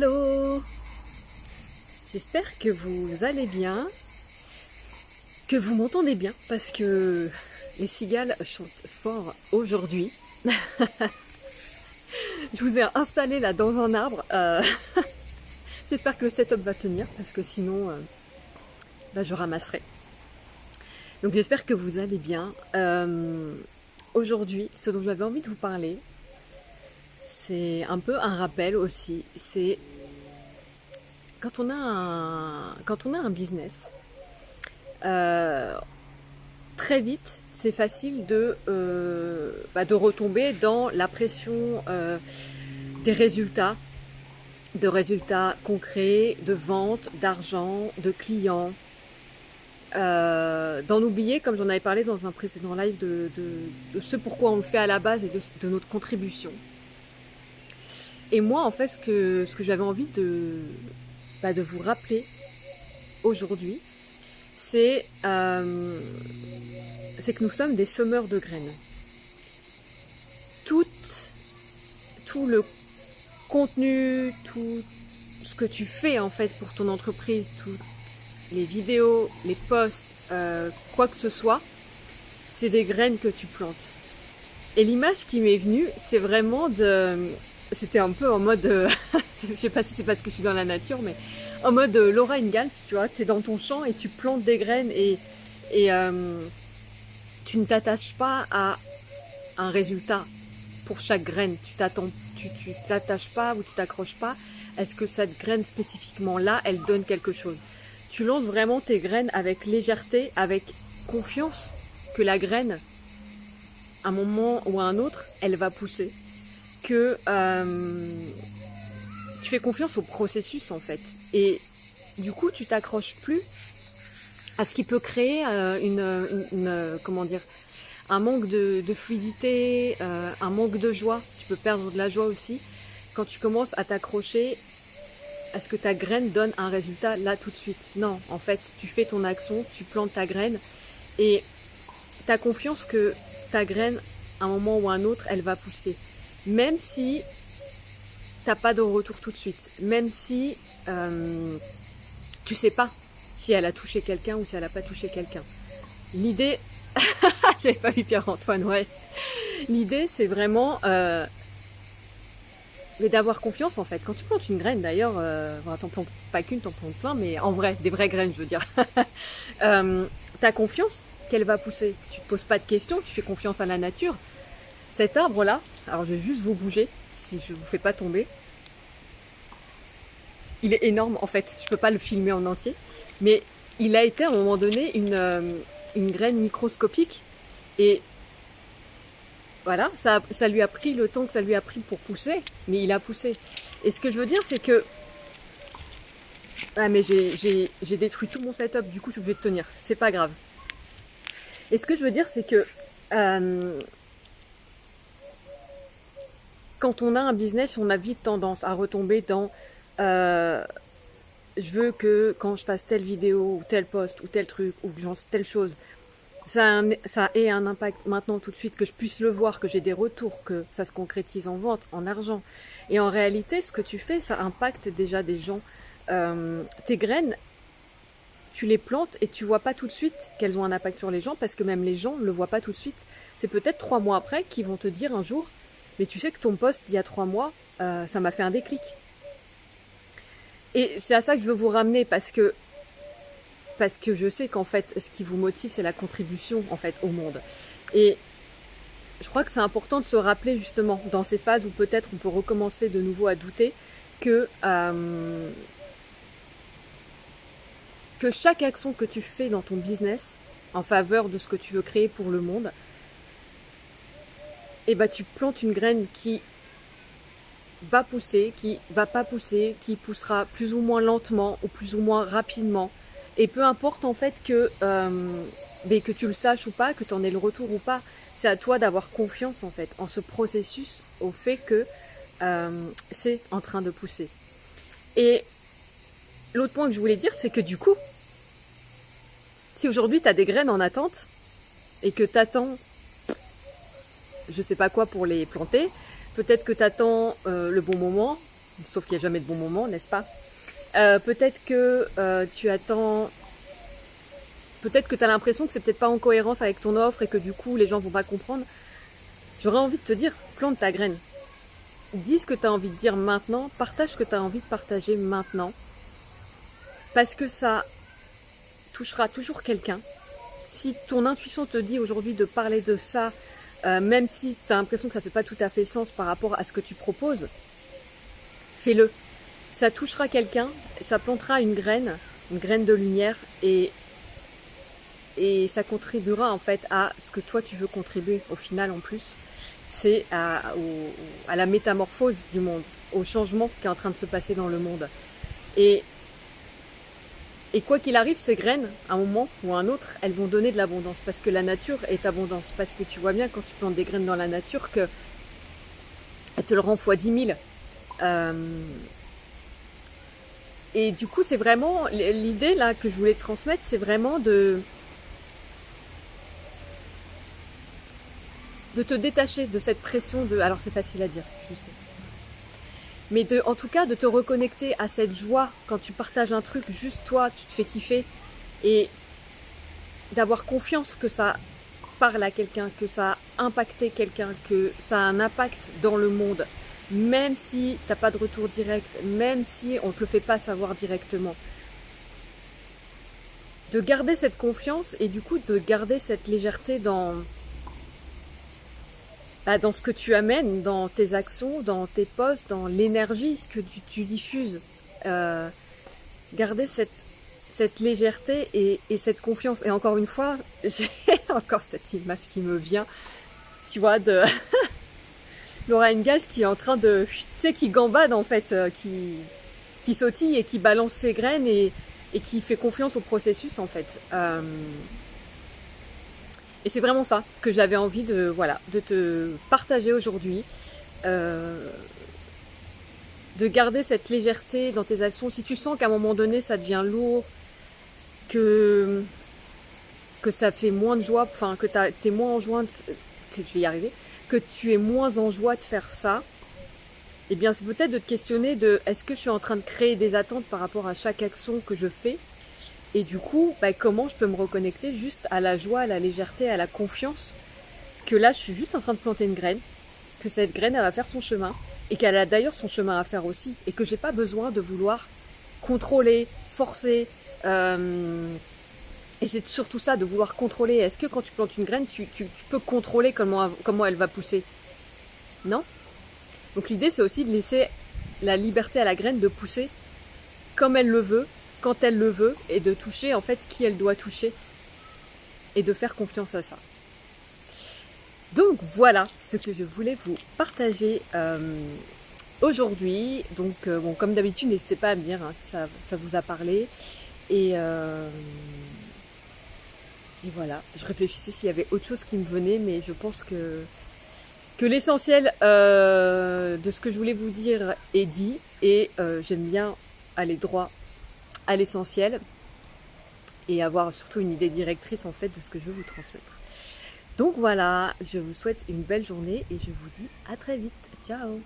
Hello! J'espère que vous allez bien, que vous m'entendez bien, parce que les cigales chantent fort aujourd'hui. Je vous ai installé là dans un arbre. J'espère que le setup va tenir, parce que sinon, je ramasserai. Donc j'espère que vous allez bien. Aujourd'hui, ce dont j'avais envie de vous parler, c'est un peu un rappel aussi. C'est quand on a un business, très vite, c'est facile de retomber dans la pression des résultats, de résultats concrets, de ventes, d'argent, de clients, d'en oublier, comme j'en avais parlé dans un précédent live, de ce pourquoi on le fait à la base et de notre contribution. Et moi, en fait, ce que j'avais envie de vous rappeler aujourd'hui, c'est que nous sommes des semeurs de graines. Tout le contenu, tout ce que tu fais en fait pour ton entreprise, toutes les vidéos, les posts, quoi que ce soit, c'est des graines que tu plantes. Et l'image qui m'est venue, c'est vraiment c'était un peu en mode, je sais pas si c'est parce que je suis dans la nature, mais en mode Laura Ingalls, tu vois, tu es dans ton champ et tu plantes des graines et tu ne t'attaches pas à un résultat pour chaque graine. Tu t'attaches pas ou tu t'accroches pas. Est-ce que cette graine spécifiquement là, elle donne quelque chose? Tu lances vraiment tes graines avec légèreté, avec confiance que la graine, à un moment ou à un autre, elle va pousser. Que tu fais confiance au processus en fait. Et du coup, tu t'accroches plus à ce qui peut créer un manque de fluidité, un manque de joie. Tu peux perdre de la joie aussi quand tu commences à t'accrocher à ce que ta graine donne un résultat là tout de suite. Non, en fait, tu fais ton action, tu plantes ta graine et tu as confiance que ta graine, à un moment ou à un autre, elle va pousser. Même si tu n'as pas de retour tout de suite, même si tu sais pas si elle a touché quelqu'un ou si elle n'a pas touché quelqu'un. L'idée, j'avais pas vu Pierre-Antoine, ouais. L'idée, c'est vraiment d'avoir confiance en fait. Quand tu plantes une graine, d'ailleurs, t'en plantes pas qu'une, t'en plantes plein, mais en vrai, des vraies graines, je veux dire. T'as confiance qu'elle va pousser. Tu te poses pas de questions, tu fais confiance à la nature. Cet arbre-là, alors je vais juste vous bouger, si je vous fais pas tomber. Il est énorme en fait, je peux pas le filmer en entier, mais il a été à un moment donné une graine microscopique et voilà, ça lui a pris le temps que ça lui a pris pour pousser, mais il a poussé. Et ce que je veux dire, c'est que mais j'ai détruit tout mon setup, du coup je suis obligée de tenir, c'est pas grave. Et ce que je veux dire, c'est que quand on a un business, on a vite tendance à retomber dans je veux que quand je fasse telle vidéo ou tel post ou tel truc ou que j'en telle chose, ça ait un impact maintenant tout de suite, que je puisse le voir, que j'ai des retours, que ça se concrétise en vente, en argent. Et en réalité, ce que tu fais, ça impacte déjà des gens. Tes graines, tu les plantes et tu vois pas tout de suite qu'elles ont un impact sur les gens, parce que même les gens ne le voient pas tout de suite. C'est peut-être 3 mois après qu'ils vont te dire un jour, mais tu sais que ton post d'il y a 3 mois, ça m'a fait un déclic. Et c'est à ça que je veux vous ramener, parce que je sais qu'en fait, ce qui vous motive, c'est la contribution en fait au monde. Et je crois que c'est important de se rappeler justement dans ces phases où peut-être on peut recommencer de nouveau à douter que chaque action que tu fais dans ton business en faveur de ce que tu veux créer pour le monde, tu plantes une graine qui va pousser, qui va pas pousser, qui poussera plus ou moins lentement ou plus ou moins rapidement. Et peu importe en fait que tu le saches ou pas, que tu en aies le retour ou pas, c'est à toi d'avoir confiance en fait en ce processus, au fait que c'est en train de pousser. Et l'autre point que je voulais dire, c'est que du coup, si aujourd'hui tu as des graines en attente et que tu attends je sais pas quoi pour les planter, peut-être que tu attends le bon moment, sauf qu'il n'y a jamais de bon moment, n'est-ce pas? Peut-être que tu attends, peut-être que tu as l'impression que c'est peut-être pas en cohérence avec ton offre et que du coup les gens vont pas comprendre. J'aurais envie de te dire, plante ta graine. Dis ce que tu as envie de dire maintenant, partage ce que tu as envie de partager maintenant, parce que ça touchera toujours quelqu'un. Si ton intuition te dit aujourd'hui de parler de ça, même si tu as l'impression que ça ne fait pas tout à fait sens par rapport à ce que tu proposes, fais-le. Ça touchera quelqu'un, ça plantera une graine de lumière et ça contribuera en fait à ce que toi tu veux contribuer au final en plus. C'est à la métamorphose du monde, au changement qui est en train de se passer dans le monde. Et quoi qu'il arrive, ces graines, à un moment ou à un autre, elles vont donner de l'abondance. Parce que la nature est abondance. Parce que tu vois bien quand tu plantes des graines dans la nature que elle te le rend fois 10 000. Et du coup, c'est vraiment l'idée là que je voulais te transmettre, c'est vraiment de te détacher de cette pression de... Alors c'est facile à dire, je sais. Mais en tout cas, de te reconnecter à cette joie quand tu partages un truc, juste toi, tu te fais kiffer. Et d'avoir confiance que ça parle à quelqu'un, que ça a impacté quelqu'un, que ça a un impact dans le monde. Même si tu n'as pas de retour direct, même si on ne te le fait pas savoir directement. De garder cette confiance et du coup de garder cette légèreté dans ce que tu amènes, dans tes actions, dans tes posts, dans l'énergie que tu diffuses. Garder cette légèreté et cette confiance. Et encore une fois, j'ai encore cette image qui me vient, tu vois, de Laura Ingalls qui est en train de, tu sais, qui gambade en fait, qui sautille et qui balance ses graines et qui fait confiance au processus en fait. Et c'est vraiment ça que j'avais envie de te partager aujourd'hui. De garder cette légèreté dans tes actions. Si tu sens qu'à un moment donné ça devient lourd, que ça fait moins de joie, enfin que t'es moins en joie, je vais y arriver, que tu es moins en joie de faire ça, eh bien c'est peut-être de te questionner de est-ce que je suis en train de créer des attentes par rapport à chaque action que je fais, et du coup comment je peux me reconnecter juste à la joie, à la légèreté, à la confiance que là je suis juste en train de planter une graine, que cette graine elle va faire son chemin et qu'elle a d'ailleurs son chemin à faire aussi et que j'ai pas besoin de vouloir contrôler, forcer, et c'est surtout ça de vouloir contrôler. Est-ce que quand tu plantes une graine tu peux contrôler comment elle va pousser? Non. Donc l'idée c'est aussi de laisser la liberté à la graine de pousser comme elle le veut, quand elle le veut, et de toucher en fait qui elle doit toucher et de faire confiance à ça. Donc voilà ce que je voulais vous partager aujourd'hui. Donc bon, comme d'habitude, n'hésitez pas à me dire si ça vous a parlé. Et voilà, je réfléchissais s'il y avait autre chose qui me venait, mais je pense que l'essentiel de ce que je voulais vous dire est dit. Et j'aime bien aller droit à l'essentiel et avoir surtout une idée directrice en fait de ce que je veux vous transmettre. Donc voilà, je vous souhaite une belle journée et je vous dis à très vite. Ciao!